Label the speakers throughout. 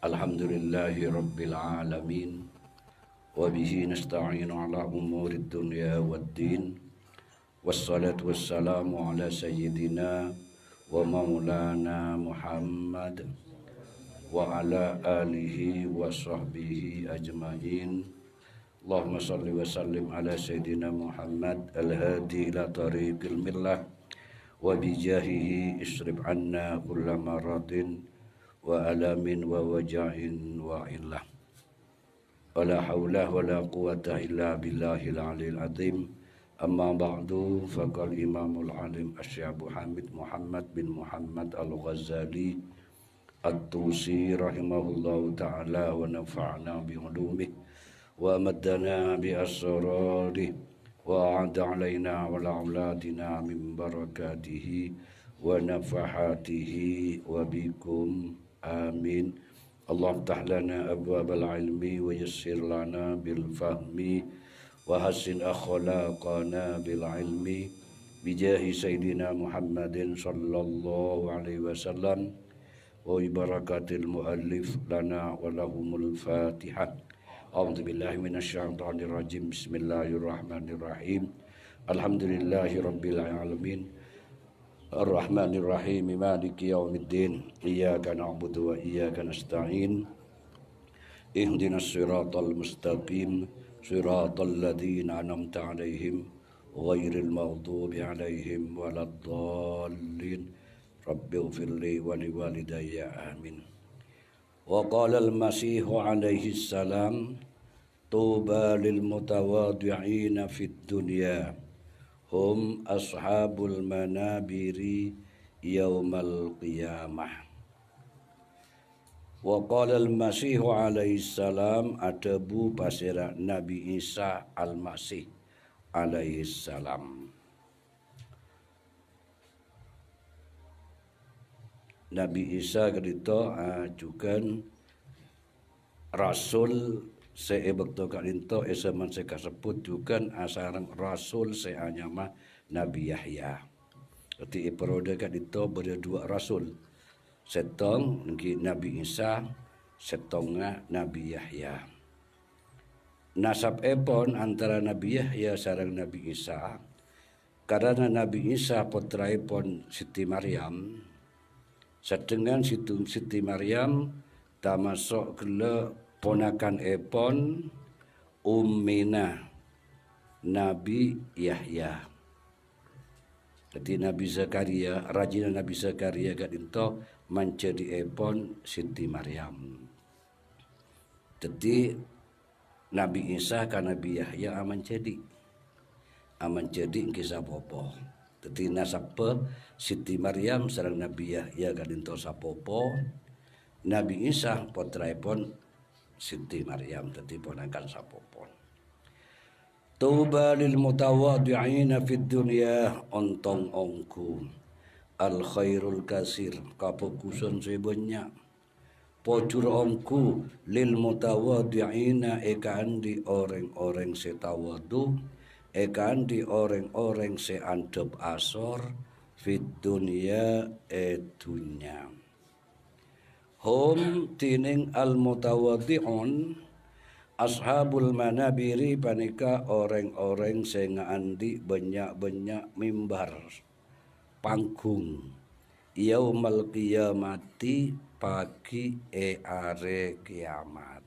Speaker 1: Alhamdulillahi Rabbil Alamin. Wabihi nasta'inu ala umuri dunya waddin. Wassalatu wassalamu ala sayyidina wa maulana Muhammad wa ala alihi wa sahbihi ajma'in. Allahumma salli wa sallim ala sayyidina Muhammad al-hadi ila tariqil millah wa bijahihi isrib anna kulla maradin wa alamin wa waja'in wa illah. Wala hawla wala quwata illa billahil aliyil azim. Amma ba'du, faqal imamul alim asyabu Hamid Muhammad bin Muhammad al-Ghazali at-Tusi rahimahullahu ta'ala wa nafa'na bi'ulumih wa maddana bi asrarih wa a'ada alaina wa la'auladina min barakatihi wa nafahatihi wa bikum. Amin. Allah tahlana abwabal ilmi wa yassir lana bil fahmi wa hassin akhlaqana bil ilmi bijahi sayyidina Muhammadin sallallahu alaihi wasallam wa ibarakatil muallif lana wa lahumul fatihah. A'udzu billahi minasyaitonir rajim. Bismillahirrahmanirrahim. Alhamdulillahi rabbil alamin. Ar-Rahmanir Rahim, Maliki Yaumiddin. Iyyaka na'budu wa iyyaka nasta'in. Ihdinas siratal mustaqim, siratal ladzina an'amta 'alaihim ghairil maghdubi 'alaihim waladdallin. Rabbighfirli wa liwalidayya. Amin. Wa qala al-Masih alaihi salam, tuba lil mutawadhi'ina fid dunya hum ashabul manabiri yaumal qiyamah. Wa qala al-Masih alaihi salam, adabu pasira Nabi Isa al-Masih alaihi salam. Nabi Isa kedito ajukan rasul seebekto kadinto esaman sekasebut jukan asarang rasul seanyama Nabi Yahya. Jadi periode kadinto berdua rasul. Setong Nabi Isa, setongnya Nabi Yahya. Nasab epon antara Nabi Yahya sarang Nabi Isa, karena Nabi Isa putraipun Siti Maryam. Sedengan Siti Maryam tamasuk gele ponakan epon ummina Nabi Yahya. Jadi Nabi Zakaria, rajina Nabi Zakaria kadinto menjadi epon Siti Maryam. Jadi Nabi Isa kan Nabi Yahya aman jadi kisah popo. Jadi nasabah Siti Maryam sareng Nabi Yahya kadinto sapopo. Nabi Isa putraipun Siti Maryam dadi ponakan sapopo. Tuba lil mutawadhi'ina fid dunya, ontong ongku al khairul kasir, kapokuson sebanyak pojur ongku lil mutawadhi'ina ekandi orang-orang setawadu, ekandi orang-orang seandep asor fid dunya dunya. Hum tining al mutawadhi'un ashabul manabiri, panika orang-orang sing andi banyak-banyak mimbar panggung yaumal qiyamati, pagi are kiamat.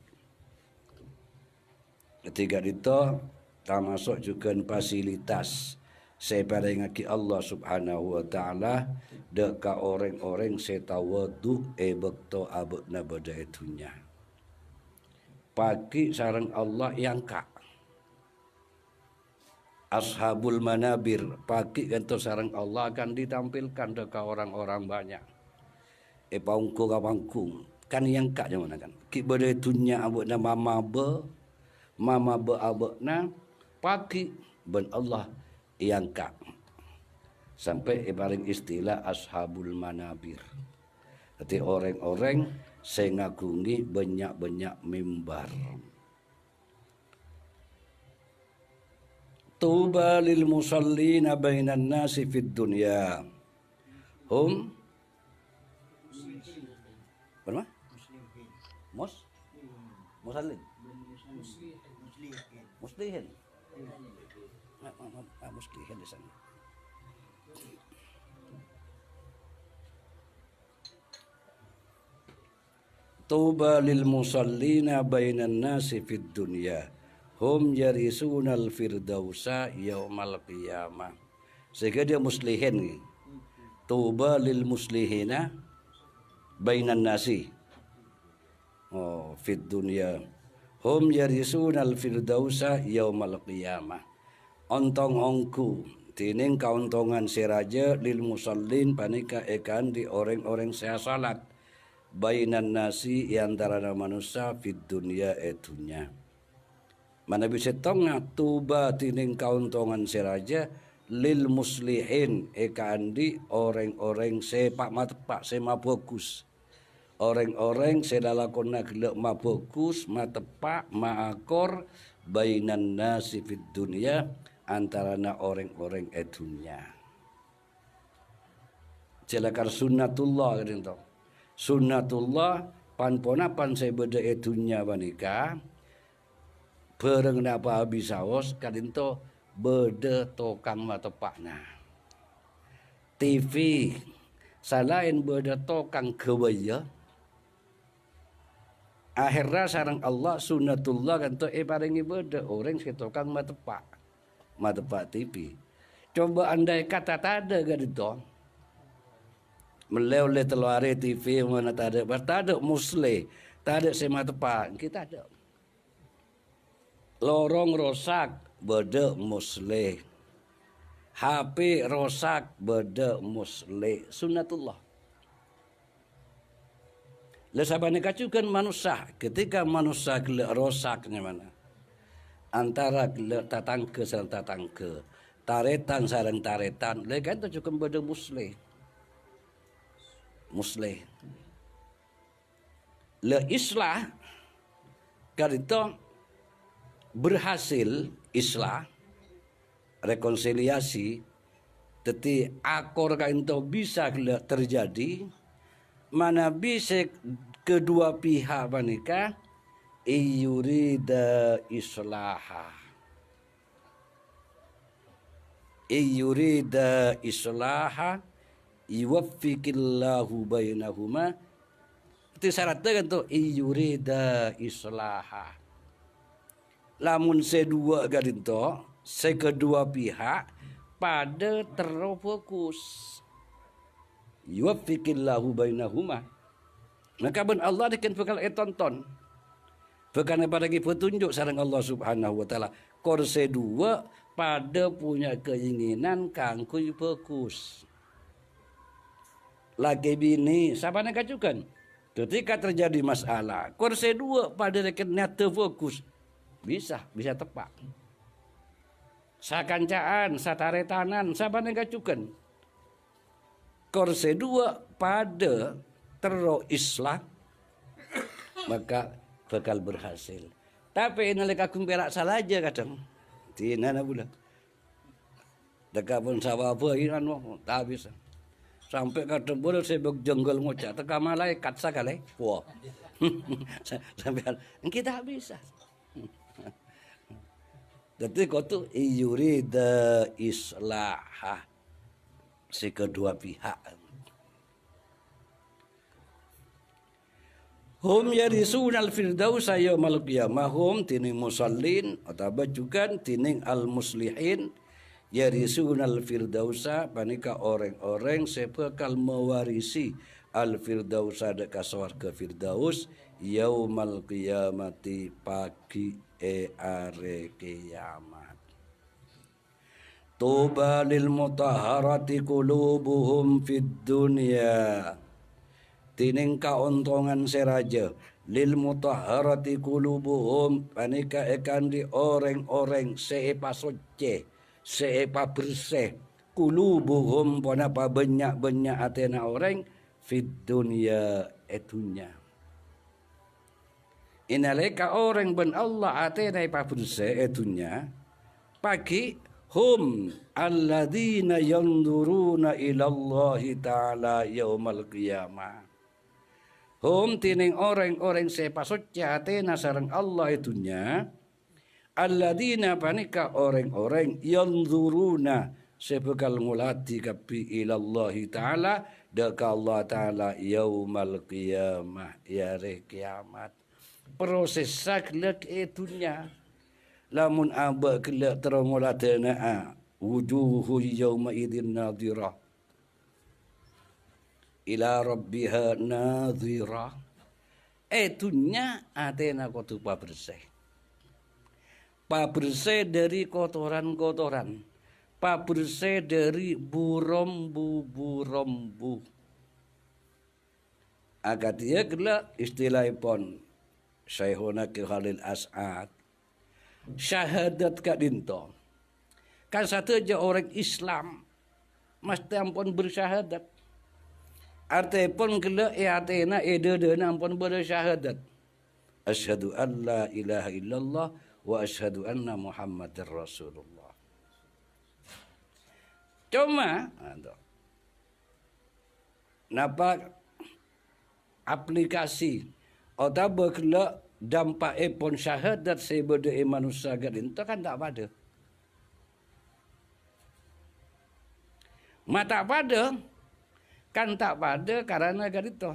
Speaker 1: Ketiga itu termasuk juga fasilitas separengaki Allah subhanahu wa ta'ala deka orang-orang setawadu bekto abekna badai dunya. Pagi sarang Allah yang kak ashabul manabir, pagi kanto sarang Allah akan ditampilkan deka orang-orang banyak. Pangkung kan yang kak mana kan ki badai dunya abekna mama be abekna pagi ben Allah yang kak sampai paling istilah ashabul manabir. Jadi orang-orang saya ngagungi banyak-banyak mimbar. Tuba lil musallina bainan nasi fid dunya hum Musallin. Muslihin. Muslihin di sana. Tuba lil musallina bainan nasi fid dunya hum yarisunal firdausa yaumal qiyamah. Sehingga dia muslihin. Tuba lil muslihina bainan nasi. Oh, fid dunya hum yarisunal firdausa yaumal qiyamah. Ontong ongku tining kauntongan siraja lil musallin panika ekan di orang-orang saya salat bainan nasi antara manusia fid dunya etunya. Mana bisa tonga tuba tining kauntongan siraja lil muslihin ekandi orang-orang sepak matepak sema bagus. Orang-orang sedalakona gelek ma bagus, ma tepak, ma akor bainan nasi fid dunya antarana orang-orang dunia. Celakar sunnatullah kadang to. Sunnatullah pan-ponapan saya beda dunia banika. Bareng napa habis saos kadang to beda tokang ma tepakna. TV salain beda tokang kewaya. Akhirnya sarang Allah sunnatullah kan to paringi beda orang sekitokang matepak TV. Coba andai kata tada gadito. Melewle teluare TV mana tada musle, tada sema tepak kita ada. Lorong rosak beda musle. HP rosak beda musle sunnatullah. Lesabane kacukan manusia ketika manusia gelek rosaknya mana antara gelek tatangke sareng tatangke taretan sareng taretan lekan tu cukup beda musle le islah karito berhasil islah rekonsiliasi teti akor kainto bisa gelek terjadi mana bisa kedua pihak menikah iyurida islaha yuwaffiqillahu bainahuma itu syaratnya kan tuh iyurida islaha lamun sedua gadinto sekedua pihak pada terfokus yuwaffiqillahu bainahuma maka ben Allah diken bekal tonton bekal pada petunjuk sareng Allah Subhanahu wa taala korse dua pada punya keinginan kangku fokus lagi bini sabana kacukan ketika terjadi masalah korse dua pada reken nyata fokus bisa tepat sakancaan sataretanan sabana kacukan korse dua pada tero islah maka bakal berhasil. Tapi nalika kumperak salah aja kadang. Tinana pula. Dekat pun sawah apa anu tak bisa. Sampai kadang boleh sebab jenggal ngocak teka malaikat sakale. Wah. Sampai kita bisa. Jadi kau tu yurida islah si kedua pihak. Hum yarisunal firdausa yaumal qiyamah hum tining musallin atau juga tining al muslihin yarisunal firdausa panika orang-orang sepekal mewarisi al firdausa dekat swarga firdaus yaumal qiyamati pagi are kiamat. Tuba lil mutahharati qulubuhum fid dunya tining kauntongan seraja lil mutahharati qulubuhum panika ekan di orang-orang seepa suci seepa bersih qulubuhum panapa banyak-banyak atena orang fid dunya etunya inalika orang ben Allah atena epa bersih etunya pagi hum alladzina yanduruna ila Allah taala yaumal qiyamah Hum tining orang-orang sepasutnya hatena sareng Allah itunya. Alladzina panika orang-orang yanzuruna sebekal ngulati kapi ilallahi ta'ala daka Allah ta'ala yaumal qiyamah yare kiamat. Proses saklek itunya lamun aba kelak terangulatana wujuhu yawma idin nadhirah ila rabbiha nadhirah. Itunya atena kotu bersih. Bersih dari kotoran-kotoran, bersih dari burombu-burombu. Agat dia gelak istilahipun Syekhuna Ki Khalil As'ad. Syahadat kat dinto. Kan satu aja orang Islam mesti ampun bersyahadat. Artipun gelak atena ededena ampun bersyahadat. Asyhadu an la ilaha illallah wa asyhadu anna Muhammadar Rasulullah. Cuma napa aplikasi atau berkelak dampak pun syahadat sebeda manusia gadin itu kan tak pada. Mata pada kan tak pada karena gadin itu.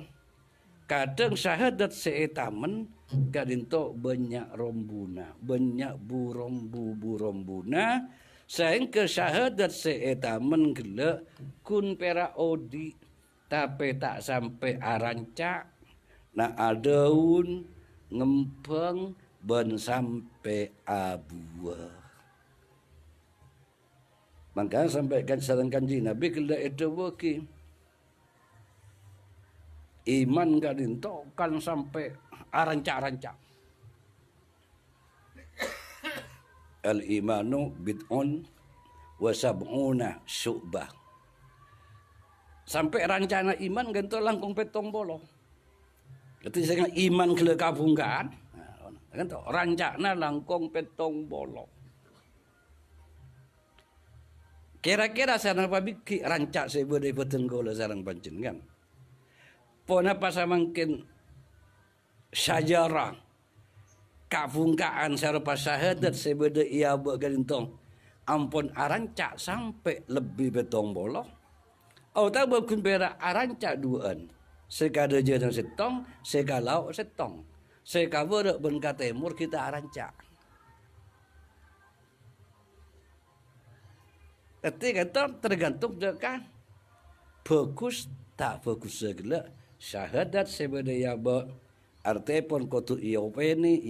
Speaker 1: Kadang syahadat seetamen kadinto banyak rombuna, banyak burombuna, sehingga syahadat seetamen gelak kun pera odi, tapi tak sampai arancak, nak adaun ngempeng ben sampai abuah. Maka sampaikan saran kanji Nabi gelak itu baki. Iman kadinto kan sampai arancak-arancak. Al-imanu bid'un wa sab'una syu'bah. Sampai rancana iman gento langkung petong bolo. Ketika iman kele kabungkan, gento rancana langkung petong bolo. Kira-kira sareng pabiki rancak sebede petenggola sareng pancen kan. Pona pasamangkin sajarah kavungkaan sarupa syahadat sebeda ia bergalintong ampun arancak sampai lebih betong boloh au tak berkun pera arancak duaan sekada jenang setong sekalau setong sekavere ben katemur kita arancak ketika tergantung dekat fokus tak fokus segala syahadat sebeda ya ba artipun kotu iopeni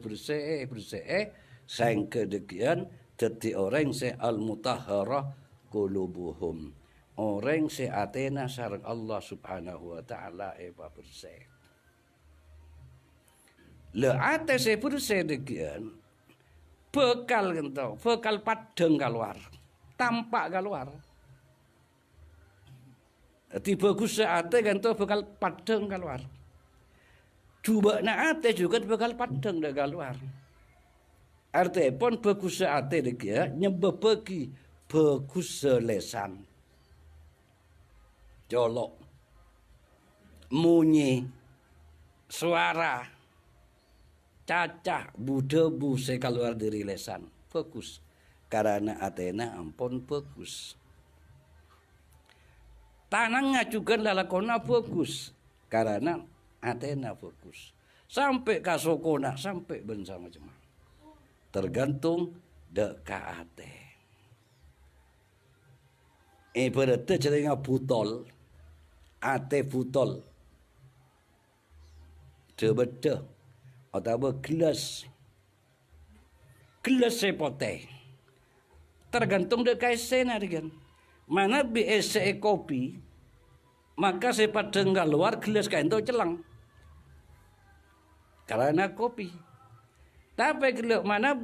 Speaker 1: bersih sang kedekian dadi orang se al mutahharah qulubuhum orang se atena sareng Allah Subhanahu wa taala bersih le ate se bersih dekian bekal gento bekal padeng keluar tampak keluar. Tiba kusa ate kan tu bekal padeng keluar. Cuba na ate juga bekal padeng dah keluar. Arti pun bekusa ate dia nyebab pergi bekusa lesan. Jolok, munyi, suara, cacah, budebu se keluar dari lesan. Fokus. Karena atena ampun fokus. Tanangnya juga lalakona fokus karena atena fokus sampai kasokona sampai bensa macam tergantung deka ate. Berarti cerita putol ate putol terbeda atau gelas sepote tergantung deka esena dengan mana BSE kopi maka sepat denggal luar gelas kain itu celang karena kopi tapi mana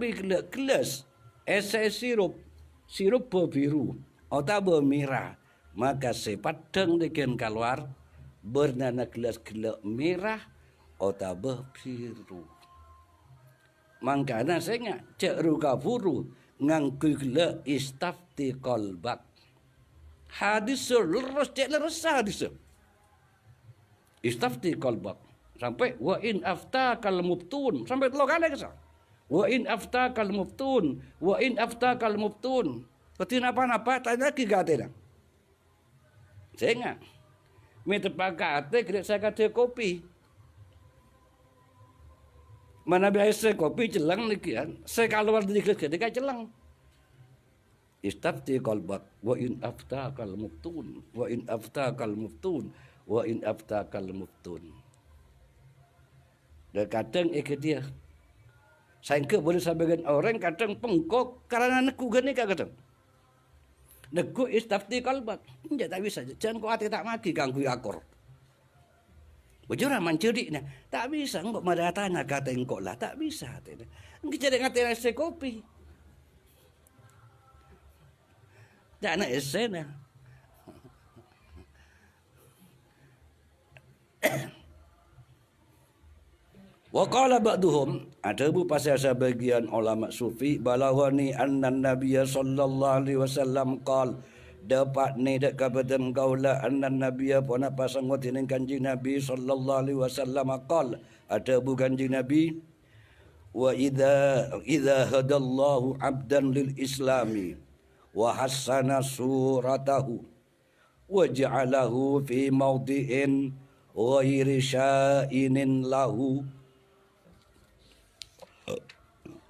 Speaker 1: gelas ese sirup biru atau merah maka sepat deng dengan keluar bernana gelas merah atau biru makanya saya cek ruka buru ngangku gelas istafti kolbak hadis lurus cek lurus hadis Istafti qalbak. Sampai wa in aftakal muftun. Sampai 3 kali kesal. Wa in aftakal muftun. Wa in aftakal muftun. Ketin apa-apa tanya lagi kata dah. Saya ingat. Me terpakai ate kira saya kata kopi. Mana biasa kopi celang ni kan. Saya keluar dari kelas ketika celang. Istafti qalbak wa in aftakal muftun. Wa in aftakal muftun. Wa in aftakal muftun. Dan kadang dia. Sangka boleh sabagian orang kadang pengkok karena neku gani kadang. Neku istafti kalbat. Tidak tak bisa. Jangan kau hati tak maki ganggu akor. Bujurah mencuri. Tak bisa. Engkau madatanya kata engkau lah. Tak bisa. Engkau jadi ngati nasi kopi. Tak nak esen. Wa qala ba'duhum, ada bu pasal sebagian ulama sufi balawani annan nabiyya sallallahu alaihi wasallam qal dapat ni dak kabadan qaula annan nabiyya pona pasang ngotin kanjeng nabi sallallahu alaihi wasallam qal ada bu kanjeng nabi wa idza hadallahu abdan lil islami wa hassana suratahu wa ja'alahu fi mawdi'in ghairi sya'inin lahu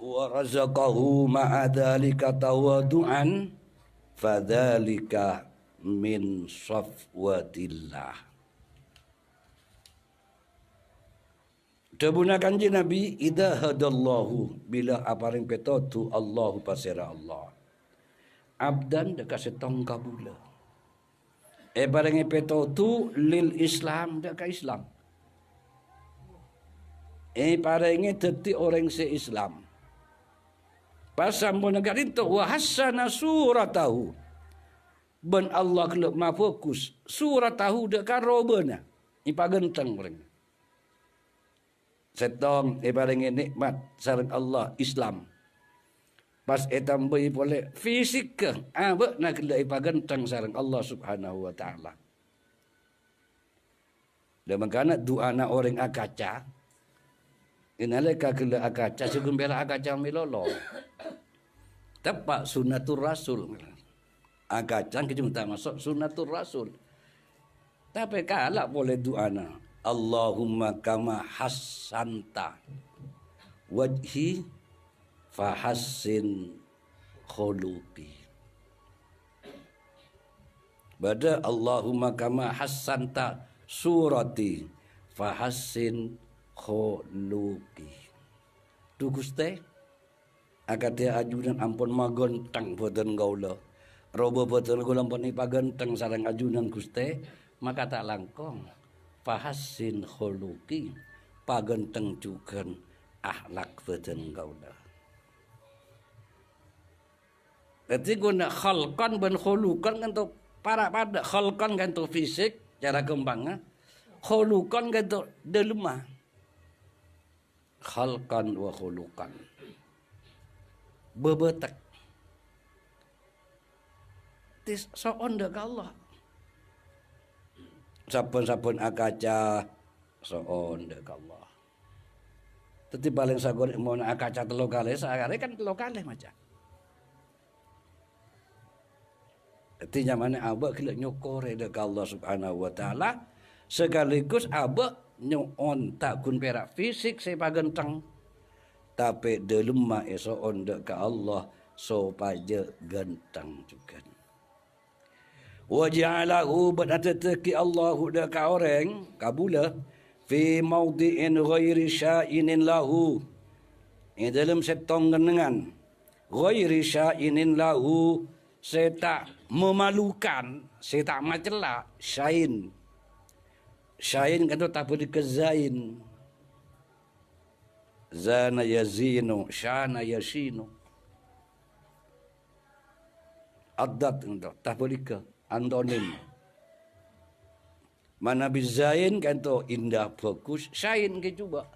Speaker 1: wa razaqahu ma'a dhalika tawadu'an fadzalika min safwatillah. Debuna kanji Nabi idza hadallahu bila aparing petotu Allahu pasira Allah abdan dekat setong kabula bareng petotu lil Islam dekat Islam parenge teti orang se-Islam. Pasal negara itu wa hasana suratahu. Ben Allah kelak ma fokus suratahu dak karobana. Ipa genteng orang. Setong parenge nikmat sareng Allah Islam. Pas tambah boleh fisik ke nak kelak ipa genteng sareng Allah Subhanahu wa taala. Dan makana doa na orang akaca inalika kela akaca segumbela akaca milolo. Tepat sunnatur rasul. Akaca kita minta masuk sunnatur rasul. Tapi kalau boleh doana Allahumma kama hassanta wajhi fahassin khuluqi. Bada Allahumma kama hassanta surati fahassin khuluqi. Tu Gusti akade ajunan ampun magontang boten gaula. Robo boten gaula ampun ipagenteng sareng ajunan Gusti, maka tak langkong. Fahassin khuluqi, pagenteng jugan akhlak boten gaula. Jadi guna khalqan ben khuluqan kan tu para pada khalqan kan tu fisik cara kembangnya. Khuluqan kan tu delema. Khalqan wa khuluqan. Bebetek. Tis soon dak Allah. Saben-saben akaca soon dak Allah. Tetapi paling sagon mau akaca 3 kali, sakare kan 3 kali macam. Artinya mana abak kila nyokore dak Allah Subhanahu wa taala sekaligus abak nyon tak kun perak fisik sepa genteng. Tapi delema esoon dek ke Allah supaya genteng juga. Wa ja'alahu banatataki Allahu dek ka orang kabula fi mawdi'in ghairi sya'inin lahu. Ini dalam setong genengan ghairi sya'inin lahu, saya tak memalukan, saya tak macela syain. Syain kan tu tak boleh kezain. Zana yazinu, syana yashinu. Adat itu tak boleh ke antonim. Mana bizain kan tu indah bagus, syain ke cuba.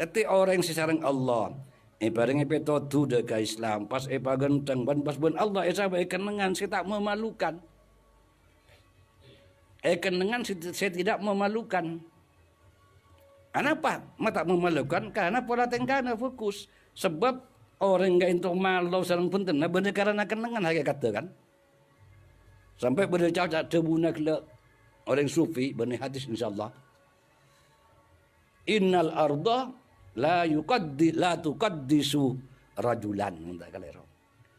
Speaker 1: Tapi orang sesarang Allah, barang peto tu dekat Islam, pas genteng, pas ben Allah sampai kenangan saya tak memalukan. Kenangan saya tidak memalukan. Kenapa? Tak memalukan? Karena pola tengkana fokus. Sebab orang yang itu malu sarang punten. Nah, benar karena kenangan saya katakan. Sampai bercakap terbuna kelak orang sufi benar hadis insyaallah. Innal arda la tuqaddisu rajulan. Tak kalero.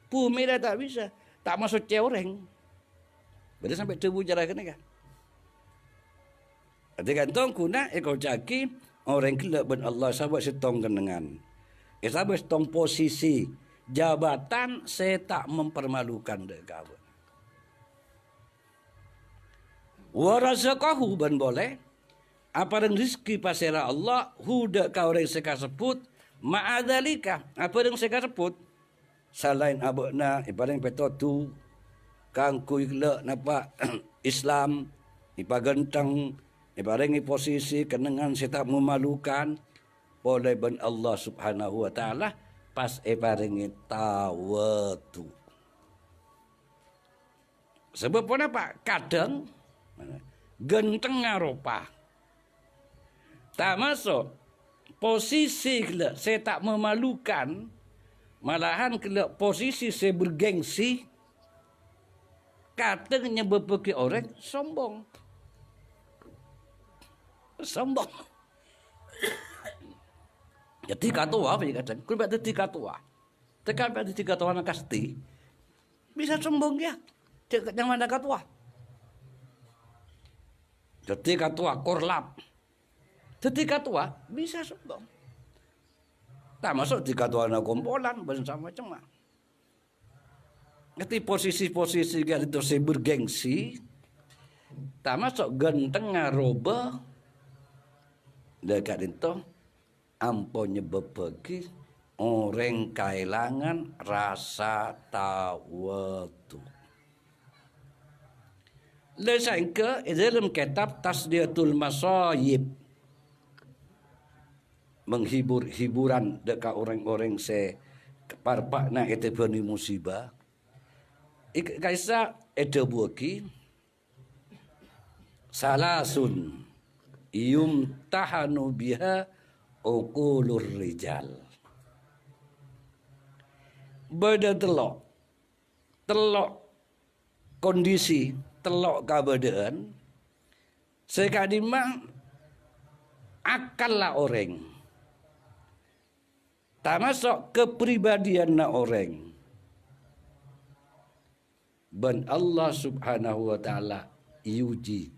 Speaker 1: Bumi dah tak bisa. Tak masuk orang. Benar sampai tebu jarak ni kan. Tergantung kuna ekor caki orang kelak ben Allah sahabat setong kenangan. Sahabat setong posisi jabatan saya tak mempermalukan dek kau. Warazaqahu ban boleh apa yang rezeki pasera Allah huda kau orang seka sebut ma'adzalika apa yang seka sebut selain abana ibarat petotu kangku kelak napa Islam ipagentang ibarengi posisi kenangan saya tak memalukan boleh ben Allah subhanahu wa ta'ala pas ibarengi tawatu. Sebab apa? Kadang genteng ngaropa. Tak masuk posisi kelak saya tak memalukan malahan kelak posisi saya bergengsi katanya berbagi orang sombong. Sombong. Jadi katua apa ya kadang? Kalau berarti tiga tua, tekan berarti tiga tua nak kasti, bisa sombong ya. Cek yang mana katua? Jadi katua korlap. Jadi katua bisa sombong. Tak masuk tiga tua nak kompolan bersama cuma. Jadi posisi-posisi itu saya bergengsi, tak masuk genteng ngaroba. Dekat itu amponnya berbagi orang kehilangan rasa tawadu. Lesangka dalam kitab Tasdiyatul Masayib menghibur hiburan dekat orang-orang se parpakna itu bani musibah. Kaisa ada buaki salasun yumtahanu biha uqulur rijal. Beda telok kondisi, telok keadaan sekadimah akal lah orang. Tak masuk kepribadian na orang. Ben Allah subhanahu wa ta'ala yuji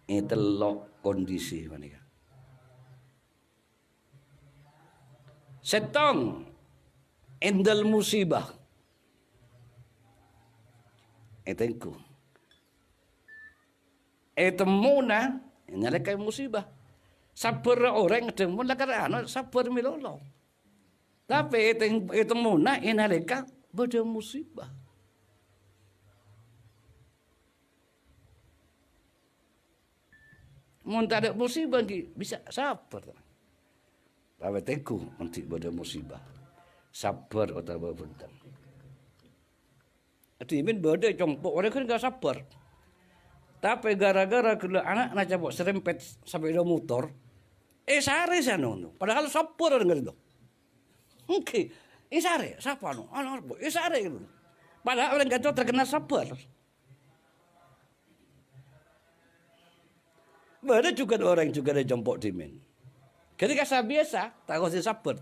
Speaker 1: telok kondisi manika. Setong endal musibah. Etengku. Etemuna nyalakai musibah. Sabar orang etemuna karena sabar milolo. Tapi etemuna inalika beda musibah. Mun tak ada musibah bisa sabar. Tapi teku nanti pada musibah. Sabar atau berbentang. Timin beda congpok orang kan gak sabar. Tapi gara-gara kalau anak nak cabut serempet sampai ada motor, sare sana tu. Padahal sabar orang itu. Oke, sare siapa nu? Anak sare itu. Padahal orang kata terkena sabar. Ada juga orang juga ada jempok timin. Ketika saya biasa, tak kau sabar.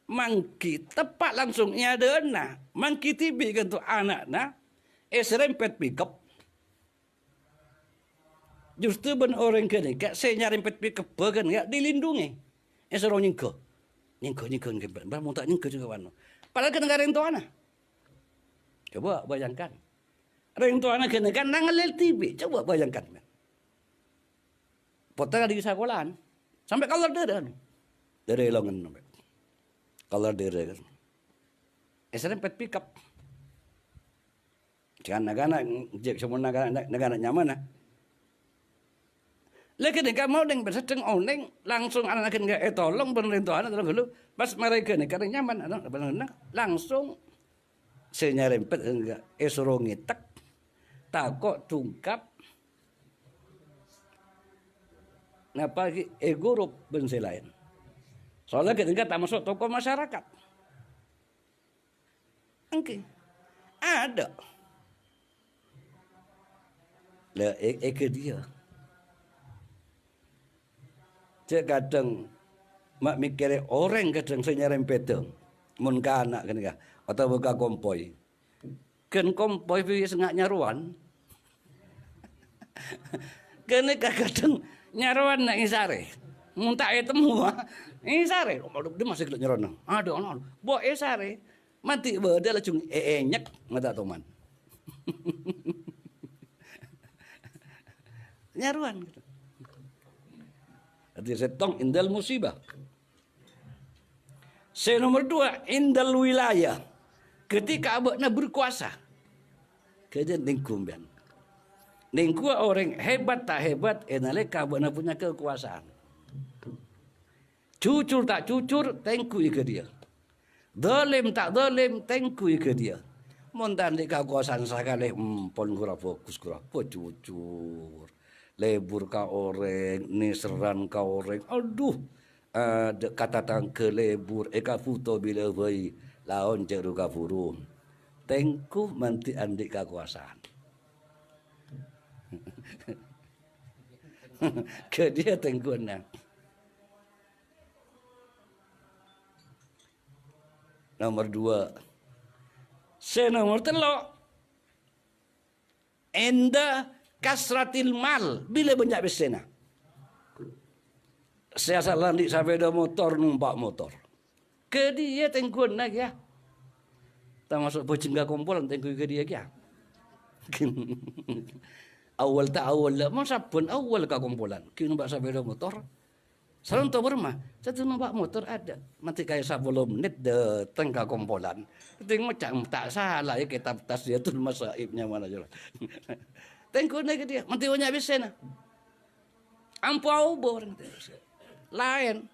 Speaker 1: Mangki tepat langsungnya ada na, mangki tibi kan tu anak na, serempet pickup. Justru ben orang kene, kak saya nyarempet pickup bagan nggak dilindungi. Serong nyingko, mau tak nyingko juga wano. Padahal kena gareng tu anak. Coba bayangkan. Orang tua anak kena kan nangalel TV. Coba bayangkan. Potong di sekolahan. Sampai kalau ada. Dari longan. Kalau ada. Serempet pick up. Jangan nak jek semua negara nyaman lah. Lagi ni mau deng berseteng oneng langsung anak enggak tolong pemerintah anak tolong dulu. Pas mereka ni karena nyaman anak langsung senyarempet enggak suruh ngitek takok tungkap napa gurup ben lain. Soalnya ketika tak masuk tokoh masyarakat. Oke. Ada. Lah ke dia. Cek kadang mak mikir orang kadang senyarempet mun ka anak kan atau buka kompoi. Ken kompoi wis ngak nyaruan. Kene kadang nyaruan nak isare. Mun tak temu isare. Dia masih kelak nyaruan. Ada ono. Bo isare. Mati beda lacung nyek mata toman. Nyaruan gitu. Jadi setong indal musibah. Nomor 2 indal wilayah. Ketika abakna berkuasa. Kemudian ningkumban. Ningku orang hebat tak hebat, enaleka abakna punya kekuasaan. Cucur tak cucur, tengku ke dia. Zalim tak zalim, tengku ke dia. Montan di kekuasaan sakale, pon gura fokus gura, cucur. Lebur ka orang, nisran ka orang. Aduh, kata tangke lebur, eka foto bila bayi. Laon jeru kafuru. Tengku manti andik kekuasaan. Ke dia tengkunya. Nomor 2. Nomor 3. Enda kasratil mal. Bila banyak besena. Saya salah di sepeda motor, numpak motor. Ke dia tengkuan lagi ya. Tak masuk pocingga kompolan tengku ke dia ya. Awal tak awal lah. Masa pun awal ke kompolan. Kini numpak sepeda motor. Salam tu bermah. Satu numpak motor ada. Nanti kayak 10 menit datang ke kompolan. Tengok macam tak salah ya kitab tas dia tu masaibnya mana je. Tengkuan lagi dia. Nanti banyak besena. Ampau orang lain.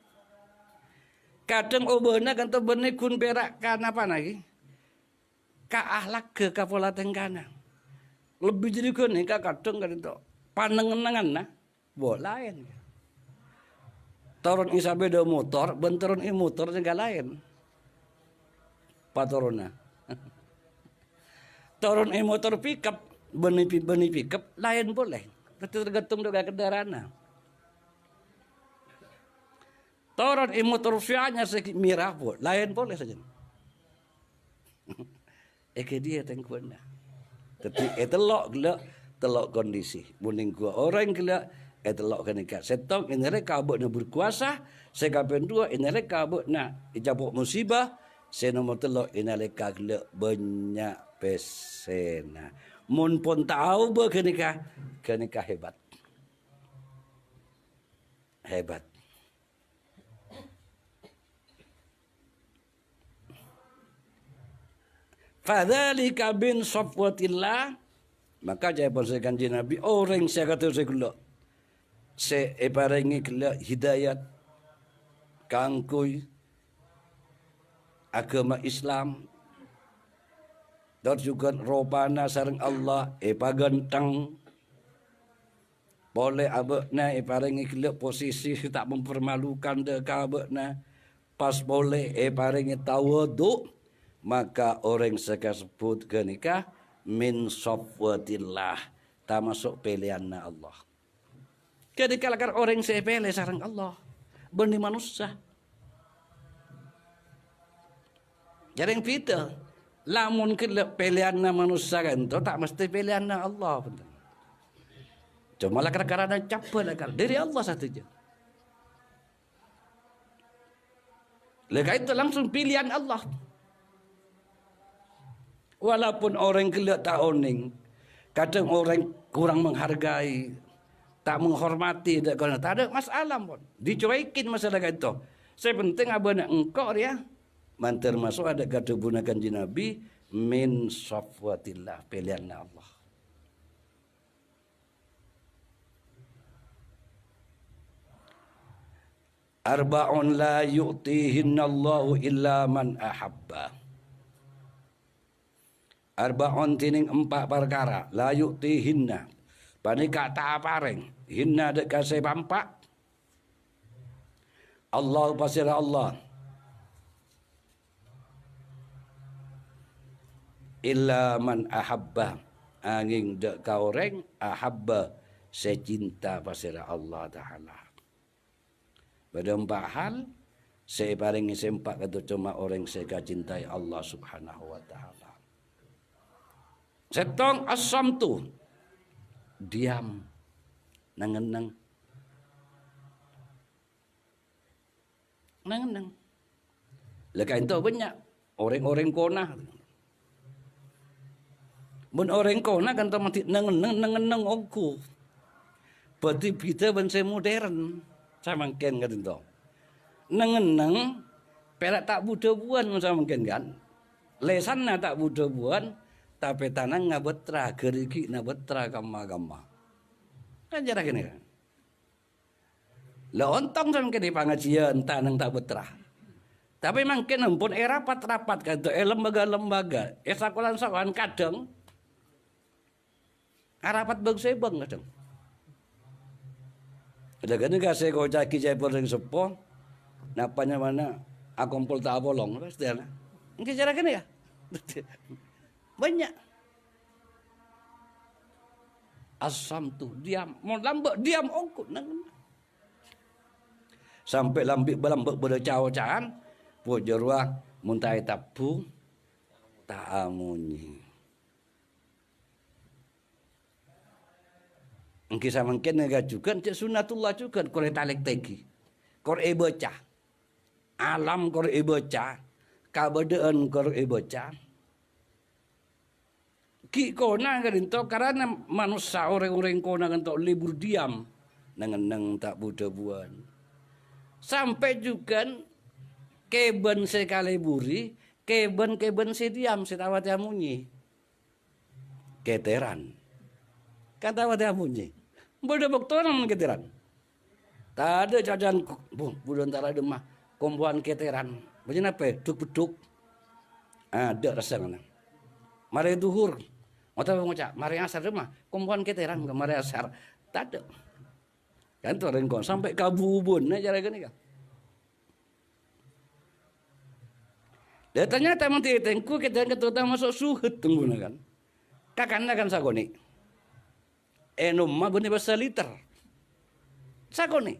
Speaker 1: Kadang obona kan tu benih kun perak kan apa lagi? Ka ahlak ke kapola tenggana. Lebih jadi kun ni kadang kan itu panengan nah. Bo lain. Turun isabeda motor, benturun motor juga lain. Patorona. Turun motor pickup, benih pickup lain boleh. Tergantung dengan kendaraan. Turun motor fianya sedikit mirah pun. Lain boleh saja. Ke dia tengkuan. Tapi telok kondisi. Muning gua orang gila telok kenika. Setong inere kabut na berkuasa. Sekapen 2 inere kabut na ijabuk musibah. Nomor 3 inere kagla banyak pesena. Mun pun tahu ba kenika hebat. Hebat. Fadzalika bin safwatillah. Maka saya persakan Nabi orang saya kata saya gula. Saya paringi gula hidayat kangkui agama Islam. Dan juga robana sareng Allah pagantang. Boleh abakna paringi gula posisi tak mempermalukan dek abakna. Pas boleh paringi tawaduk. Maka orang sekasebut ke nikah min safwatillah. Tak masuk pilihan Allah. Ketika orang saya pilih sarang Allah. Benih manusia. Jarang kita. Lamun pilihan manusia kan. Itu tak mesti pilihan Allah. Cuma lah karena capek lah. Dari Allah saja. Leka itu langsung pilihan Allah. Walaupun orang kelihatan tak oning, kadang orang kurang menghargai, tak menghormati, tak ada masalah pun. Dicuekin masalah itu. Saya penting abang engkau ya, mantar masuk ada kata gunakan Nabi min safwatillah, pilihan Allah. Arba'un la yu'tihinna Allahu illa man ahabba. Arba'un tining 4 perkara la yu'tihinna. Panika tak apareng. Hinna dek kasih pampak. Allah pasir Allah. Illa man ahabba. Angin dek kaureng ahabba. Saya cinta pasir Allah Ta'ala. Pada 4 hal. Saya paling sempak kata cuma orang saya cintai Allah Subhanahu Wa Ta'ala. Setong asam tu. Diam. Nangenang. Nangenang. Lekas itu banyak. Orang-orang konah. Mun orang konah kan mati nangenang aku. Berarti kita bangsa modern. Sama mungkin kan itu. Nangenang. Pelak tak butuh buan sama mungkin kan. Lesan tak butuh buan. Tapi tanang ngabetra. Geriki ngabetra kama-kama. Kan cara gini kan. Lah ontong sama di pengajian tanang tak betra. Tapi mungkin ampun rapat-rapat kan tu lembaga-lembaga. Sekolah-sekolahan kadang rapat bengsebang kadang. Ada kan kasih kau caki saya pering sepo. Napanya mana aku kumpul tak bolong pasti ana. Mungkin cara gini ya. Banyak. Asam tu diam, mau lambat diam ongkut nang. Sampai lambik belambak bercawa-cawaan, buat jeruah muntai tapu tak amunyi. Kisah mungkin negara juga, cek sunatullah juga, kore talek tegi, kore baca, alam kore baca, kabadaan kore baca. Ki kona kan itu karena manusia orang-orang kona kan tak libur diam, nang tak buta buan. Sampai juga keben sekali buri, keben sediam setawat amunyi. Keteran. Kata wat amunyi. Bodoh boktoran keteran. Tak ada jajan bulan tara demah kombuan keteran. Macam apa? Duk-duk. Ada rasa mana. Mari duhur. Mata mengucap, mari asar demah kombuan keteran mari asar. Tak ada. Kan tu orang sampai kabubun cara gini kan. Dan ternyata mesti tengku kita ketua masuk suhut tunggu kan. Kakanda kan sagoni. Enumma benih bahasa liter. Sagoni.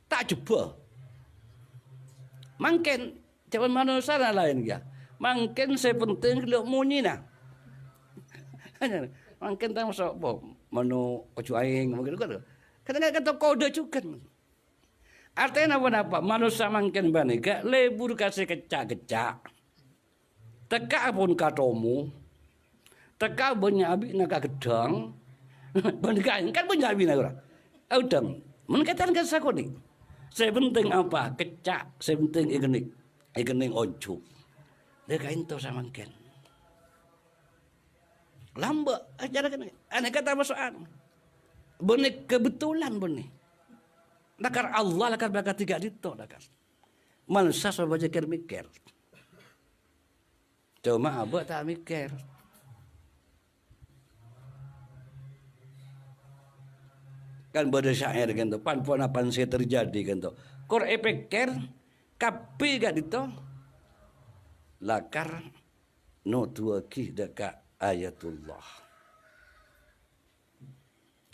Speaker 1: Tak coba. Mungkin cawan manusia lain ya. Mungkin saya penting lihat munyi nah. Mungkin tak masuk menu kecuaing mungkin kan. Kadang-kadang kata kode juga. Artinya apa? Manusia makin banyak. Lebur kasih kecak-kecak. Teka pun katomu. Teka banyak abis nak gedang. Banyak kan banyak abis nak orang. Udang. Menkatan kan sakoni. Saya penting apa? Kecak. Saya penting ikenik. Ikenik oncu. Dia kain tu sama makin. Lambat. Ajar kan. Aneh kata masakan. Benih kebetulan benih. Nakar Allah lakar bakal tiga dito nakar. Manusia sobat baca mikir. Cuma abah tak mikir. Kan pada syair kan tu. Pan saya terjadi kan tu. Kor pikir. Kapi gak dito. Lakar. No tuaki dekat ayatullah.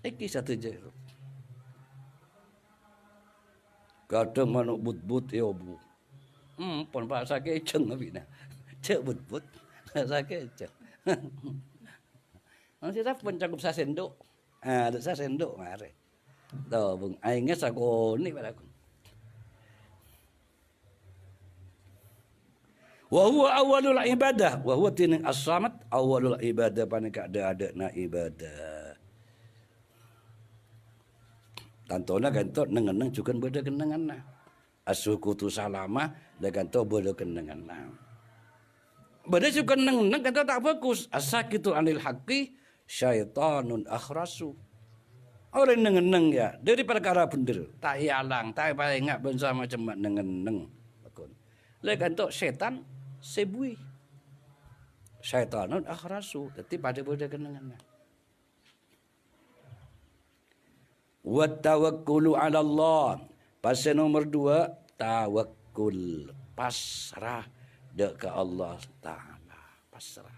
Speaker 1: Iki satu je. Kadang manuk but-but ya bu. Pon bahasa keceng tapi nah. Cek but-but. Bahasa keceng. Masih tak pun cakup sasendok. Ada sasendok mare. Tuh bung aingnya sakoni padaku. Wa huwa awwalul ibadah. Wa huwa tining as-samad awwalul ibadah panika ada na ibadah. Tantona ganto nengeneng juga beda kenangan nah. Asukutu salama da ganto beda kenangan nah. Beda juga nengeneng ganto tak fokus. Asakitu anil haqqi syaitanun akhrasu. Orang nengeneng ya dari perkara bener. Tak ialang, tak ingat bersama cuma nengeneng. Le ganto setan sebui. Syaitanun akhrasu. Dadi pada beda kenangan. Wa tawakkulu 'ala Allah. Pasal nomor 2, tawakkul. Pasrah dekat Allah Taala. Pasrah.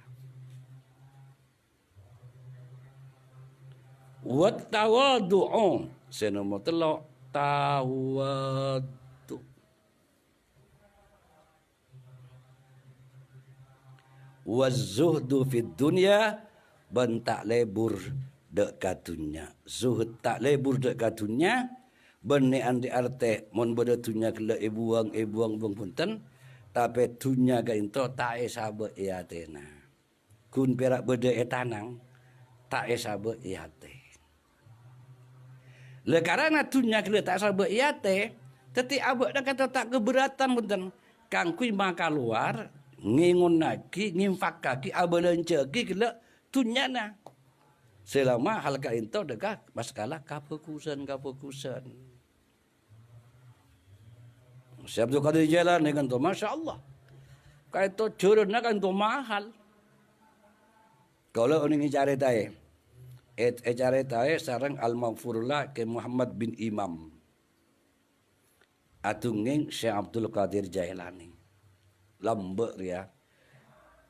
Speaker 1: Wa tawadhu'u. Pasal nomor 3, tawadhu. Wa zuhdu fid dunya, ban tak lebur dekat dunia. Zuhud tak lebur dekat dunia. Bani andi arte mon beda dunia kele ibuang buang punten. Tapi dunia ka into tak esabe iatena. Kun perak beda etanang tak esabe iate. Le karena dunia kele tak esabe iate, teti abek dah kata tak keberatan punten. Kang kui maka luar ngingun lagi ngimfak kaki abelenjeki kele dunia na. Selama hal ka into dekat maskalah kafokusan. Syekh Abdul Qadir Jailani kan tu Masya Allah. Kaya tu curuna kan tu mahal. Kalau ini caritai. Caritai sarang Al-Maghfurullah ke Muhammad bin Imam. Atunging Syekh Abdul Qadir Jailani. Lambek ya.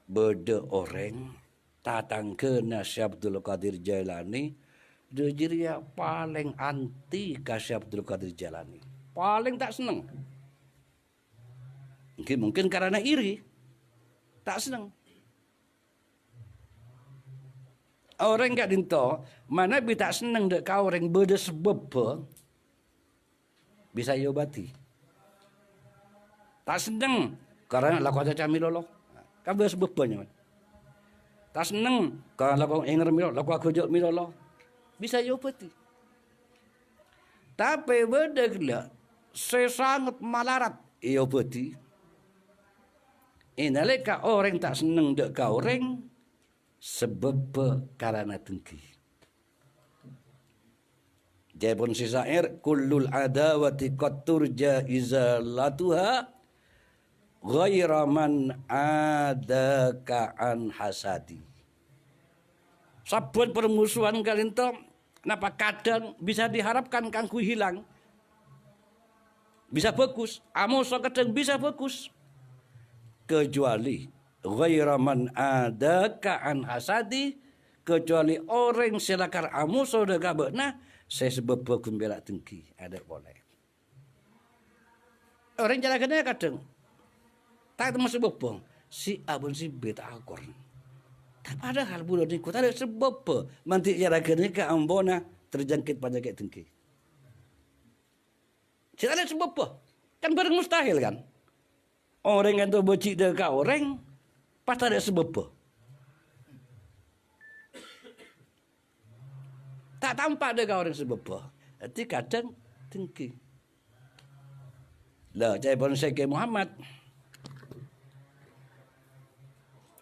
Speaker 1: Beda orang. Tatang kena Syekh Abdul Qadir Jailani. Dia paling anti ke Syekh Abdul Qadir Jailani. Paling tak senang. Mungkin karena iri. Tak senang. Orang kat dinto, mana bi tak senang dek kau orang beda sebab bisa yobati. Tak senang karena laku ada cami lolo. Kan beda sebabnya. Tak senang karena laku enger milo, laku aku jok milo. Bisa yobati. Tapi beda gila, saya sangat malarat yobati. Inalika orang tak senang dek kau orang sebab karena dengki. Jabun si syair kullul adawati qad turja izalatuha ghaira man adaka an hasadi. Saben permusuhan kalian to napa kadang bisa diharapkan kangku hilang. Bisa bagus, amuso kadang bisa bagus. Kecuali ghaira man adaka an hasadi, kecuali orang selakar amuso de kabena saya sebab bagun belak dengki ada boleh. Orang jalan kena kadang tak termasuk sebab si abun si beta akor. Tak padahal bulan ni tak ada sebab mantik jalan kena ke ambona terjangkit penyakit dengki. Tidak ada sebab kan barang mustahil kan. Orang yang tu becik dekat orang, pasti ada sebab. Tak tampak dekat orang sebab. Jadi kadang dengki. Lah, saya pun Syekh Muhammad.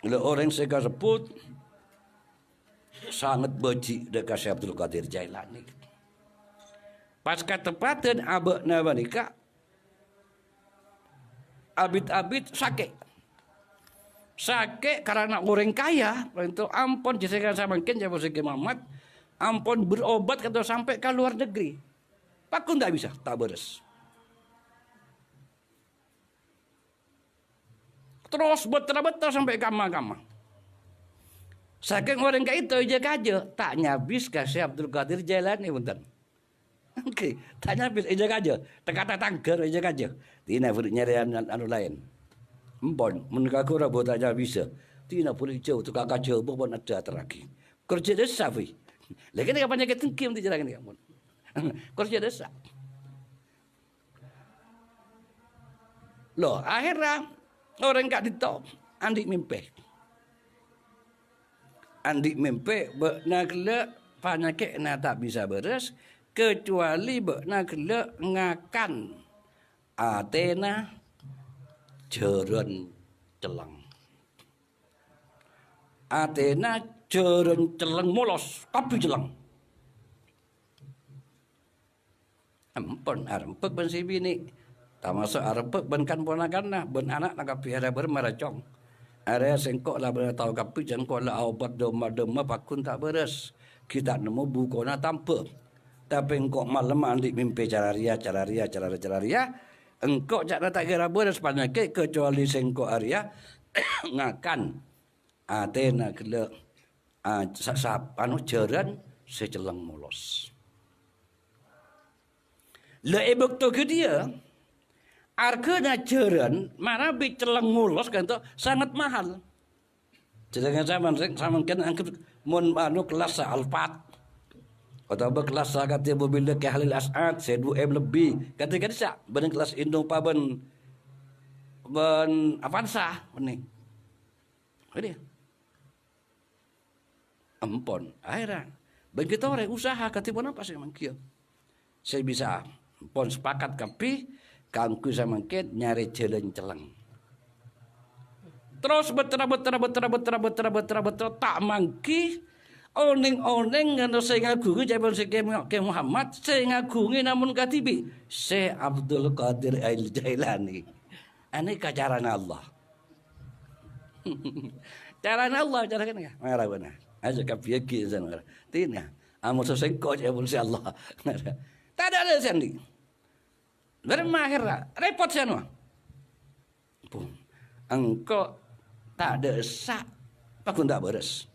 Speaker 1: Lah orang saya sebut sangat becik dekat Syekh Abdul Qadir Jailani. Pas ketepatan abak nabanika, abid-abid sakit karena orang kaya itu ampun jadikan sama mungkin jawab Syekh Muhammad ampun berobat atau sampai ke luar negeri pakun tak bisa tak beres terus betul-betul sampai kama-kama saking orang kaya itu aja tak nyabis ke Syekh Abdul Qadir Jailani punten. Oke, tanya bis ejak aja. Tekata tangger ejak aja. Tina boleh nyari anu lain. Empon, mengaku rabo tak bisa. Tina boleh jauh tu kakak jauh pun ada terlagi. Kerja desa fi. Lagi ni kapan jaga tengkim tu jalan ni kamu. Kerja desa. Loh, akhirnya orang kat ditop andik mimpi. Andik mimpi nak le penyakit nak tak bisa beres. Kecuali bekna kelak ngakan Athena jeren celang. Athena jeren celang molos tapi celang. Ampun arempek ben si bini. Tak masuk arempek ben kan ponakan nah ben anak nak piara bermaracong. Area sengkok lah benda tahu kapi sengkok lah obat doma-doma pakun tak beres. Kita nemu buku na tanpa. Tapi engkau malam andi mimpi cara ria. Engkau cak tak kira beres penyakit kecuali sengkok area ngakan. Atena kele anu jaran secelang molos. Le ebok tu ke dia. Harganya jaran mana bi celang molos kan tu sangat mahal. Jadi sama kan angkat mon anu kelas alfat atau kelas kata mobil ke Halil As'ad C2M lebih kata sak ben kelas Indo pa ben Avanza bening. Dia ampun akhirnya begitu orang usaha kata pun apa saya mangkieu. Saya bisa pon sepakat kapi kangku sama ket nyari jalan celang. Terus betra tak mangki oneng ngano saya ngagungi jabal ke Muhammad saya ngagungi namun katibi Syekh Abdul Qadir Al-Jailani. Ini kajaran Allah. Carana Allah cara kan ya. Mara benar. Aja kapi ki sana. Tina. Amo sengko je pun Allah. Tak ada sandi. Bermahir repot sana. Pun. Engkau tak ada sak pakun tak beres.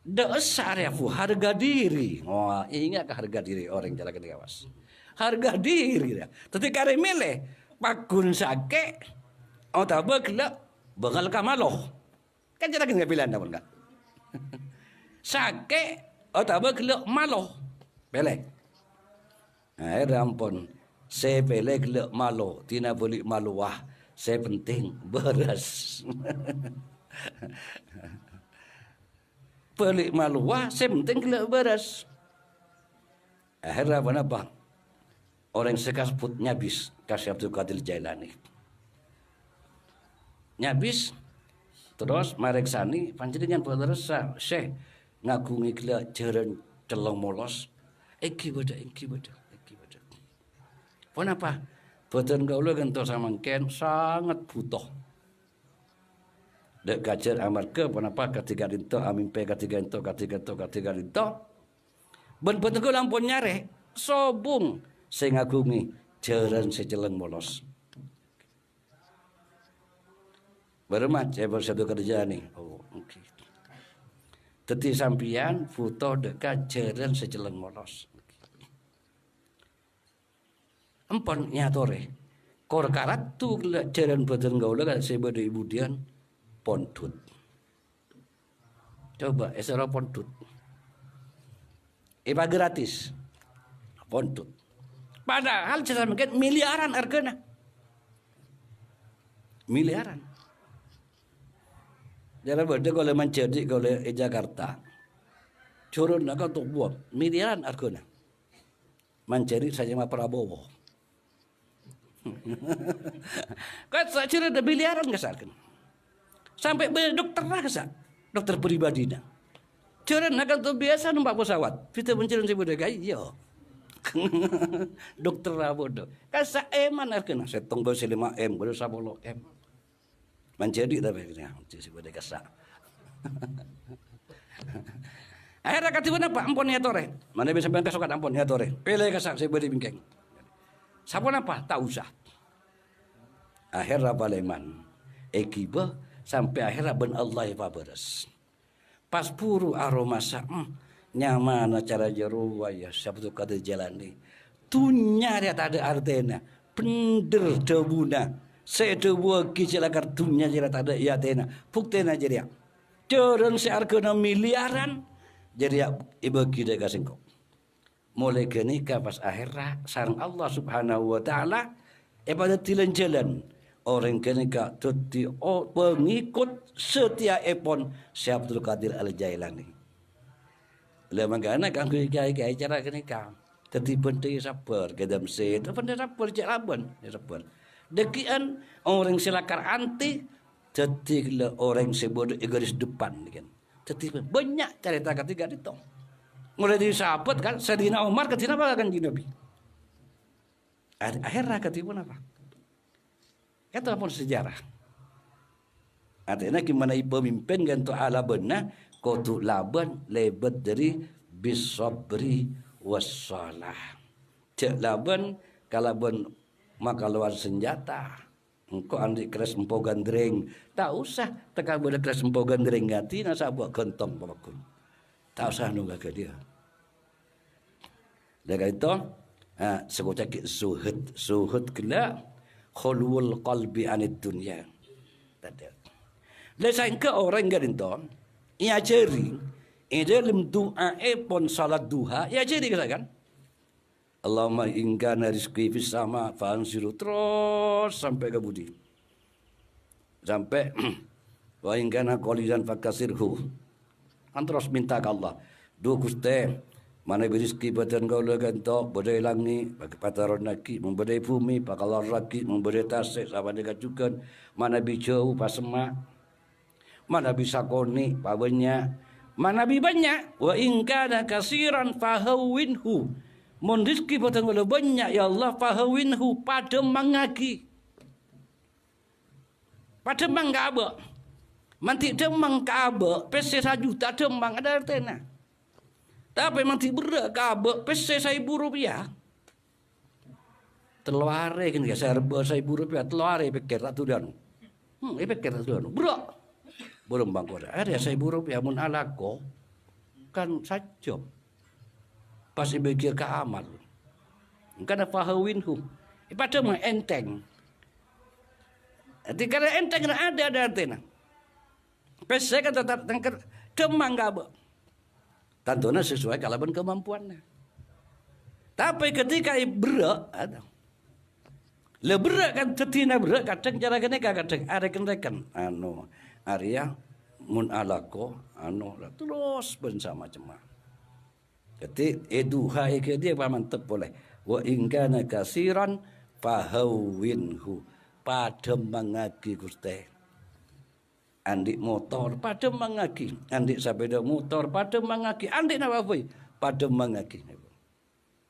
Speaker 1: Dasar ya fu harga diri. Oh, ingat ke harga diri orang jalan ke kawas. Harga diri dia. Ketika dia milih pakun sake oh tak berkelak bakal kamaloh. Kan jalan ke pilihan dah pun kan. Sake oh tak berkelak maloh. Belek. Nah, ampun. Saya pelek lek malo, tina boleh maluah. Saya penting beres. Pelik maluah, saya penting lek beres. Akhirnya apa? Orang sekas put nyabis kasih Abdul Qadir Jailani. Nyabis terus marek sani panjenengan berasa Syekh ngagungi kela jaran celong molos. Iki beda. Kenapa? Badan kaula kentos samangken sangat butuh. Dek kacer amarga kenapa ketika dinto amimpe ketika dinto. Ben badan kaula ampun nyare sobung sing ngagungi jaran seceleng molos. Bermat saya bersatu kerja nih. Oh, oke. Teti sampian foto dekat jaran seceleng molos. Empon nyatore kor karat tu jaran badan gaula kan sebeda ibudian pontut. Coba esera pontut. Iba gratis. Pontut. Padahal cara mungkin miliaran harganya. Miliaran. Jalan berde kalau mencerdik kalau Jakarta. Curun nak untuk buat miliaran harganya. Mencari saja mah Prabowo. Kan saya ada miliaran kesakan. Sampai dokter lah kesak. Dokter pribadi dah. Cara nak tu biasa numpak pesawat. Kita mencari si budaya iyo. Dokter rabodo. Kasa eman arkena. Saya tunggu 5M, guru 10M. Mencari tapi si budaya kesak. Akhirnya kata apa? Ampun ya tore. Mana bisa sampai kesokat ampun ya tore. Pilih kesak si budaya bingkeng. Siapa apa? Tak usah. Akhirnya baleman. Ekibah sampai akhirnya ben Allah ya beres. Pas puru aroma nyaman cara jeru ya Abdul Qadir Jailani. Tunya dia tak ada artinya. Pender debuna. Sedewa kicila kartunya jira tak ada ya tena. Buktena jadi. Cereng searkena miliaran. Jadi ibu kita kasih kau. Mulai kenika pas akhirnya sarang Allah Subhanahu wa taala pada tilan jalan orang kenika tuti pengikut setia epon Syekh Abdul Qadir Al-Jailani. Lemangana kang kiai cara kenika teti penting sabar kedam se penting sabar cek laban sabar. Dekian orang silakar anti teti orang sebodoh egois depan kan. Teti banyak cerita ketiga itu. Mulai dari sahabat kan, Sayyidina Umar ketina apa kan Nabi. Akhirnya ketimun apa? Itu pun sejarah. Artinya gimana pemimpin kan tu ala benar kau tu laban lebet dari bisabri wassalah. Cek laban kalau ben maka luar senjata. Engkau andik keras empau gandring. Tak usah tekan boleh keras empau gandring ganti nasa buat gentong pokok. Tak usah nunggu ke dia. Dengan itu sekut cakap suhud kena khulwul qalbi anid dunya. Tak ada. Lepas ke orang gadinto, ia ceri, ia dalam doa pun salat duha, ia ceri kan? Allahumma ingkana rizqi fis sama fansiru terus sampai ke budi. Sampai wa ingkana qalilan fakasirhu. Kan terus minta ke Allah. Dua kuste mana rizki badan kau leganto bodai langi bagi pataron naki memberi bumi pakalar raki memberi tasik sama dengan juga mana bijau pasema mana bisa koni pabenya mana bi banyak wa in kana kasiran fahawinhu mun rizki badan kau banyak ya Allah fahawinhu pada mangaki pada mangaba manti demang kaaba pese sajuta demang ada artinya. Tapi memang berat kabel pese Rp1,000. Teluare kan ya serba Rp1,000 teluare pikir tak tudan. Pikir tak tudan. Berat. Belum bang koda. Ada Rp1,000 mun alako kan saja. Pasti pikir ke amal. Kan fahawinhu. Pada mah enteng. Jadi kalau enteng ada artinya. Pese kan tetap tengker demang kabel. Tentunya sesuai kalaban kemampuannya. Tapi ketika berat, le berat kan tetina berat kadang cara kene kadang ada kenrekan Arya mun alako terus bersama cema. Jadi duha ke dia mantap boleh. Wa in kana kasiran fahawinhu pada mangagi Gusti. Andik motor pada mangaki, andik sepeda motor pada mangaki, andik nawafai pada mangaki.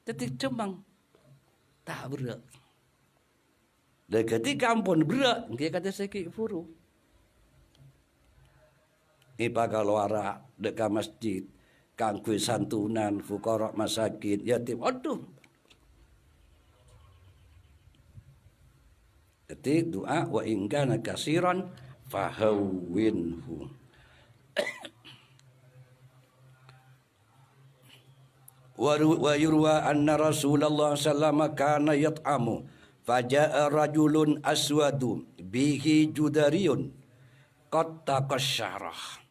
Speaker 1: Jadi cemang tak berat. Dan ketika ampun berat, dia kata sikit furu. Ipa kalau arah dekat masjid, kangkui santunan, fuqara masakin, yatim, aduh. Jadi doa wa in kana kasiran fahawinhu. Wa yurwa anna Rasulullah sallallahu kana yat'amu faja'a rajulun aswadu bihi judariyun qad taqasyarah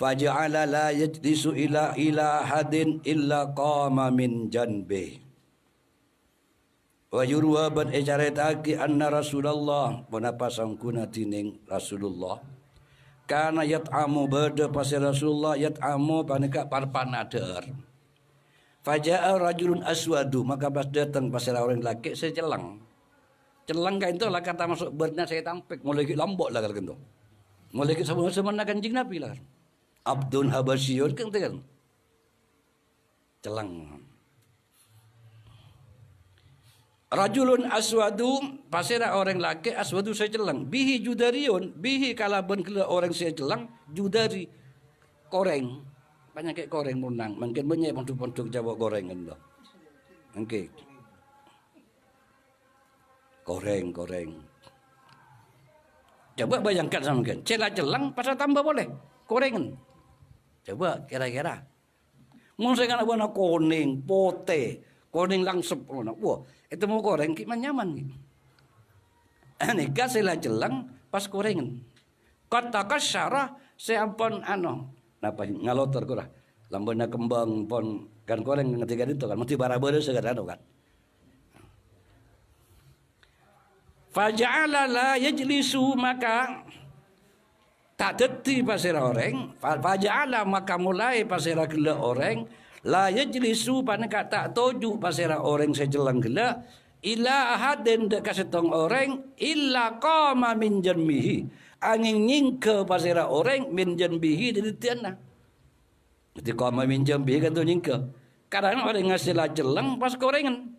Speaker 1: faja'ala la yajlisu ila hadin illa qama min janbih. Wa yurwa ban ijarataki anna Rasulullah menapa sangkuna tining Rasulullah kana yat'amu bada pasal Rasulullah yat'amu panika parpanadar faja'a rajulun aswadu maka pas datang pasal orang laki saya celang kan itu lah kata masuk berna saya tampik mulai lombok lah kan itu mulai sama kanjeng Nabi lah Abdun Habasyun kan itu kan celang. Rajulun aswadu pasira orang laki aswadu saya celang bihi judariun bihi kalaban kala orang saya celang judari koreng banyak kayak koreng munang mungkin banyak pontuk Jawa goreng kan doh okay. koreng coba bayangkan sama kan cela celang pasal tambah boleh korengan coba kira-kira mau saya kan warna kuning pote kuning langsep wah itu mau goreng gimana nyaman gitu. Nikah sila jelang pas gorengan. Kata kasyarah seampun napa ngalotor kurang. Lambana kembang pon kan goreng ketika itu kan mesti barabara segala kan. Faja'ala la yajlisu maka tak deti pasira orang. Faja'ala maka mulai pasira gila orang. La yajlisu panaka tak toju pasira orang sejelang gela ila ahadin dekat setong orang illa qama min janbihi angin nyingke pasira orang min janbihi dari tiana. Jadi qama min janbihi kan tu nyingke. Kadang orang ngasih lah jelang pas korengan.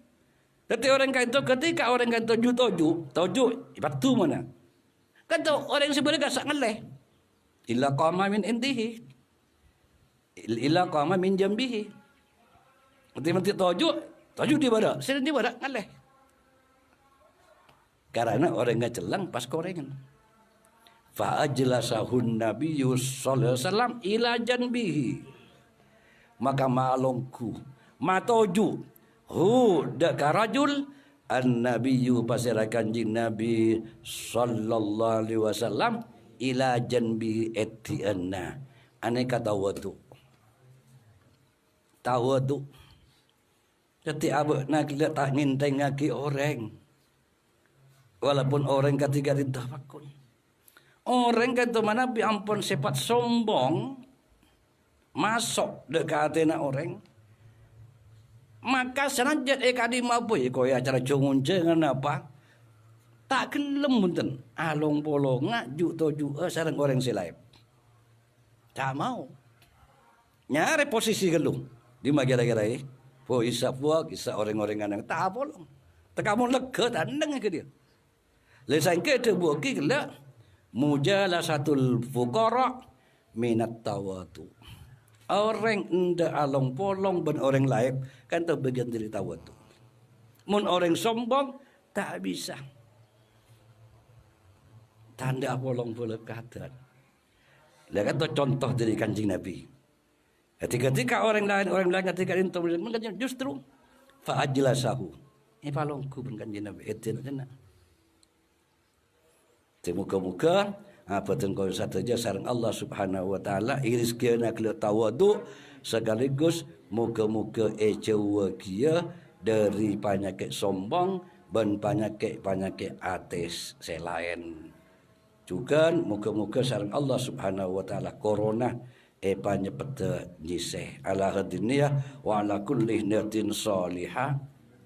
Speaker 1: Jadi orang kata ketika orang kata toju batu mana? Kata orang yang sebenarnya gasak ngeleh. Illa qama min indihi. Illa qama min jambihi. Mati tajuk di badak. Sedang di badak ngeleh. Karena orang yang celang pas korengan. Fa'ajlasahun nabiyyu sallallahu alaihi wasallam ila janbihi. Maka malongku matoju hu daka rajul an-nabiyyu pasirakan jin nabi sallallahu alaihi wasallam ila janbihi etianna. Aneka tawadu. Jadi abang nak lihat tak nginteng ngaki orang. Walaupun orang ketika ditafakun. Orang kata mana bi ampun sifat sombong masuk dekat hati nak orang. Maka senajat kadi mampu ko ya cara jungun jangan apa. Tak kelem munten along polo ngaju toju sareng orang selain. Tak mau. Nyari posisi gelung di magara-gara po isa orang-orang yang tak bolong. Tekamu lega tandang ke dia. Lesan ke tu buki kela mujalasatul fuqara minat tawadu. Orang nda along polong ben orang lain kan tu bagian dari tawadu. Mun orang sombong tak bisa. Tanda polong pula kata. Lihat tu contoh dari Kanjeng Nabi. Ketika orang lain ketika itu justru fa'ajlasahu. Palongku pun Kanjeng Nabi etin kena. Muka-muka apa tengkau saja sareng Allah Subhanahu wa taala iris kena kele tawadu sekaligus muka-muka ecewa kia dari penyakit sombong dan penyakit ates selain. Juga muka-muka sareng Allah Subhanahu wa taala corona panyepet nyiseh ala hadiniyah wa ala kulli niyatin salihah.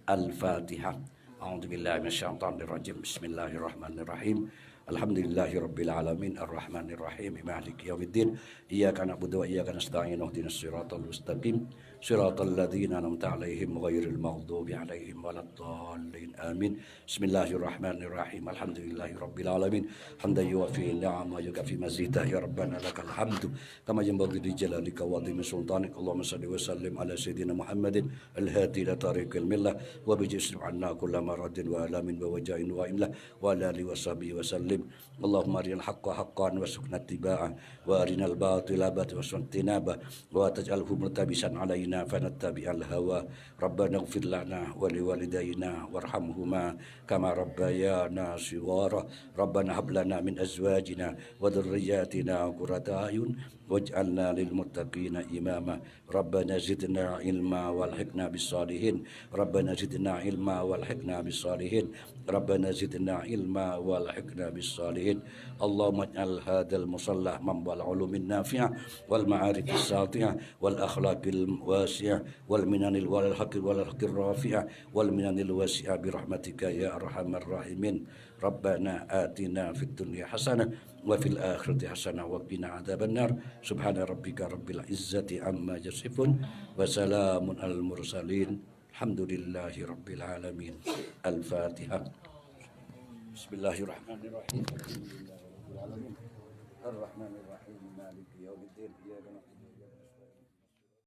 Speaker 1: Al-Fatihah. A'udzubillahi minasyaitonir rajim. Bismillahirrahmanirrahim. Alhamdulillahi rabbil alamin arrahmanir rahim maliki yaumiddin iyyaka na'budu wa iyyaka nasta'in ihdinas siratal mustaqim siratal ladzina an'amta 'alaihim ghairil maghdubi 'alaihim waladdallin amin. Bismillahirrahmanirrahim. Alhamdulillahi rabbil alamin hamdan yuwaffi ni'ama yukafi mazida ya rabbana lakal hamdu kama yanbaghi li jalalika wa 'azimi sultanik. Allahumma shalli wa sallim ala sayyidina Muhammadin al-hadi ila tariqil millah wa bijisri 'anna kulla maradin wa alamin wa wajain wa imlah wa ala alihi wa sahbihi wa sallim. Allahumma arinal haqqa haqqan warzuqna ittiba'ah wa arinal batila batilan warzuqna tinabah wa taj'alhu multabisan alaina fanattabi'al hawa. Rabbana ighfir lana wa liwalidayna warhamhuma kama rabbayana shighara. Rabbana hab lana min azwajina wa dhurriyyatina qurrata a'yun waj'alna lil muttaqina imama. Rabbana zidna ilma walhiqna bis salihin. Rabbana zidna ilma walhiqna bis salihin. Rabbana zidna ilma walhiqna bis salihin. Allahumma ij'al hadzal musalla mambal ulumin nafi'ah wal ma'arifis satihah wal akhlaqil wasi'ah wal minanil wal haqqil rafi'ah wal minanil wasi'ah bi rahmatika ya arhamar rahimin. Rabbana atina fid dunya hasanah wa fil akhirati hasanah wa qina adzabannar. Subhana rabbika rabbil izzati amma yasifun wa salamun alal mursalin. Alhamdulillahi rabbil alamin. Al-Fatihah. Bismillahirrahmanirrahim. Ar-Rahmanir Rahim. Maliki yaumiddin. Iyyaka na'budu